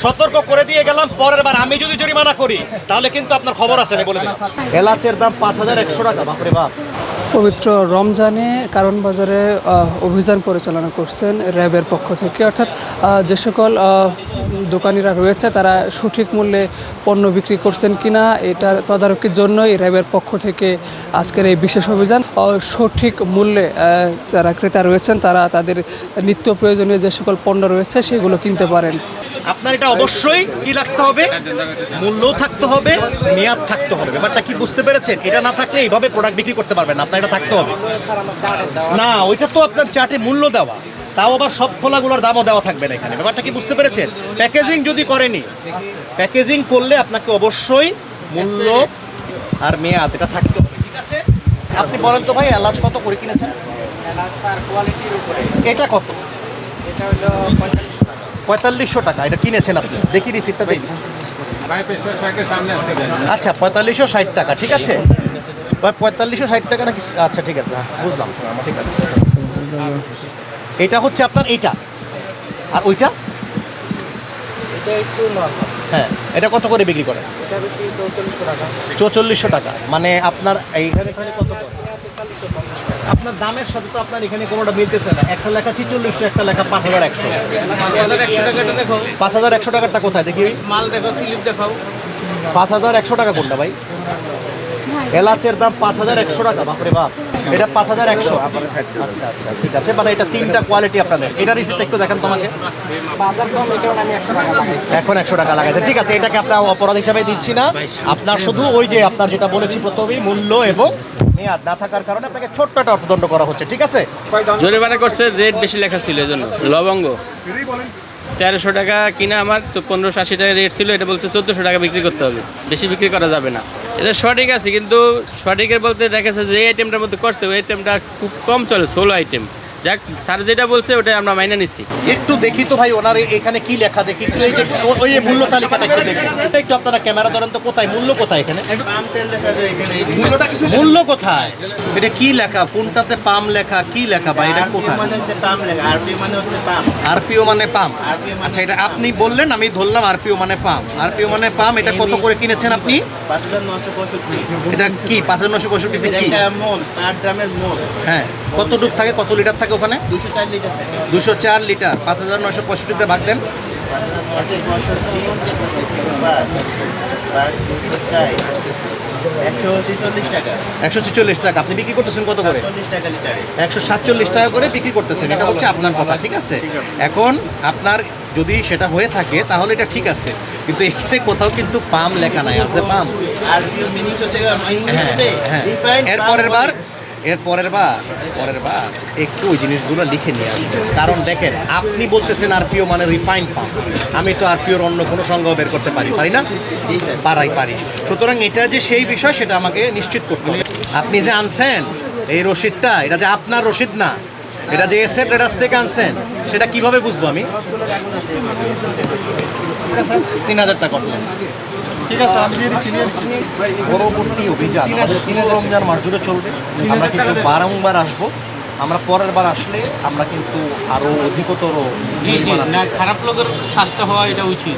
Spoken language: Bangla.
সতর্ক করে দিয়ে গেলাম, পরের বার আমি যদি জরিমানা করি তাহলে কিন্তু আপনার খবর আছে না বলে দিলাম। এলাচের দাম 5100 টাকা। বাপরে বাপ। পবিত্র রমজানে কারণ বাজারে অভিযান পরিচালনা করছেন র্যাবের পক্ষ থেকে, অর্থাৎ যে সকল দোকানিরা রয়েছে তারা সঠিক মূল্যে পণ্য বিক্রি করছেন কিনা এটার তদারকির জন্যই র্যাবের পক্ষ থেকে আজকের এই বিশেষ অভিযান। সঠিক মূল্যে যারা ক্রেতা রয়েছেন তারা তাদের নিত্য প্রয়োজনীয় যে সকল পণ্য রয়েছে সেগুলো কিনতে পারেন। আপনার এটা অবশ্যই কি রাখতে হবে, মূল্য থাকতে হবে, মেয়াদ থাকতে হবে। ব্যাপারটা কি বুঝতে পেরেছেন? এটা না থাকলে এইভাবে প্রোডাক্ট বিক্রি করতে পারবেন না, আপনার এটা থাকতে হবে। না, ওইটা তো আপনার চার্টে মূল্য দেওয়া, তাও আবার সব খোলাগুলোর দামও দেওয়া থাকবে না এখানে। ব্যাপারটা কি বুঝতে পেরেছেন? প্যাকেজিং যদি করেনি, প্যাকেজিং করলে আপনাকে অবশ্যই মূল্য আর মেয়াদ এটা থাকতে হবে, ঠিক আছে? আপনি বলেন তো ভাই, এলাচ কত করে কিনেছেন? এটা কত? এটা হলো 4500 টাকা এটা কিনেছেন আপনি। দেখি রিসিপ্টটা দেখি। আচ্ছা, 4560 টাকা, ঠিক আছে। 4560 টাকা নাকি? আচ্ছা ঠিক আছে, বুঝলাম, ঠিক আছে। এটা হচ্ছে আপনার এইটা, আর ওইটা এটা একটু নরমাল। হ্যাঁ, এটা কত করে বিক্রি করেন? এটা বিক্রি 4400 টাকা। 4400 টাকা। মানে আপনার এইখানে কত করে? আপনার দামের সাথে তো আপনার এখানে কোনোটা মিলতেছে না। একটা লেখা 4600, একটা লেখা 5100। 5100 টাকাটা দেখো। 5100 টাকারটা কোথায় দেখি? মাল দেখো, স্লিপ দেখাও। 5100 টাকা কোনটা ভাই? এলাচের দাম 5100 টাকা। বাপরে বাপ, এটা 5100। আচ্ছা আচ্ছা, ঠিক আছে। মানে এটা তিনটা কোয়ালিটি আপনাদের। এটা রিসিপ্ট একটু দেখেন তোমাকে। বাজার কম, এই কারণে আমি 100 টাকা লাগাই। এখন 100 টাকা লাগাইতে, ঠিক আছে। এটাকে আপনার অপরাধ হিসাবে দিচ্ছি না। আপনার শুধু ওই যে আপনার যেটা বলেছি প্রথমেই, মূল্য এবং মেয়াদ না থাকার কারণে আপনাকে ছোট্ট একটা অর্থদণ্ড করা হচ্ছে, ঠিক আছে? জরিমানা করছে, রেট বেশি লেখা ছিল এজন্য। লবঙ্গ 1300 টাকা কিনা, আমার 1580 টাকা রেট ছিল, এটা বলছে 1400 টাকা বিক্রি করতে হবে, বেশি বিক্রি করা যাবে না। এটা সঠিক আছে, কিন্তু সঠিকের বলতে দেখেছে যে এই আইটেমটার মধ্যে করছে ওই আইটেমটা খুব কম চলে, 16 আইটেম। যাক, স্যার যেটা বলছে ওটাই আমরা মাইনে নিচ্ছি। একটু দেখি তো ভাই ওনার এখানে কি লেখা দেখি একটু। এই যে ওই যে মূল্য তালিকাটা একটু দেখি। এটা একটু আপনারা ক্যামেরা ধরেন তো, কোথায় মূল্য, কোথায় এখানে মূল্য কোথায়? এটা কি লেখা? কোনটাতে পাম লেখা, কি লেখা ভাই? এটা কোথায়? আরপিও মানে পাম। আচ্ছা, এটা আপনি বললেন, আমি ধরলাম আরপিও মানে পাম। আরপিও মানে পাম। এটা কত করে কিনেছেন আপনি? 5965। এটা কি 5965 কি? হ্যাঁ, কতটুক থাকে, কত লিটার থাকে ওখানে? 204 লিটার থাকে। 204 লিটার। 5965 ভাগ দেন। 146 টাকা। 146 টাকা। আপনি বিক্রি করতেছেন কত করে? 40 টাকা লিটারে। 147 টাকা করে বিক্রি করতেছেন। এটা হচ্ছে আপনার কথা, ঠিক আছে? এখন আপনার যদি সেটা হয়ে থাকে তাহলে এটা ঠিক আছে, কিন্তু এখানে কোথাও কিন্তু পাম লেখা নাই। আছে পাম? আরপিও মিনিট হচ্ছে হ্যাঁ হ্যাঁ। এর পরের বার একটু ওই জিনিসগুলো লিখে নিয়ে আসবেন। কারণ দেখেন, আপনি বলতেছেন আরপিও মানে রিফাইন্ড পাম, আমি তো আরপিওর অন্য কোনো সংজ্ঞা বের করতে পারি না? পারি। সুতরাং এটা যে সেই বিষয় সেটা আমাকে নিশ্চিত করতে হবে। আপনি যে আনছেন এই রসিদটা, এটা যে আপনার রসিদ না, এটা যে এসএ ট্রেডার্স থেকে আনছেন, সেটা কিভাবে বুঝবো আমি? 3000 টাকা করলেন, ঠিক আছে, আমি দিয়ে দিচ্ছি। পরবর্তী অভিযান আমাদের পুরো রমজান মাস জুড়ে চলবে। আমরা কিন্তু বারংবার আসবো। আমরা পরের বার আসলে আমরা কিন্তু আরো অধিকতর খারাপ লোকের স্বাস্থ্য হওয়া এটা উচিত।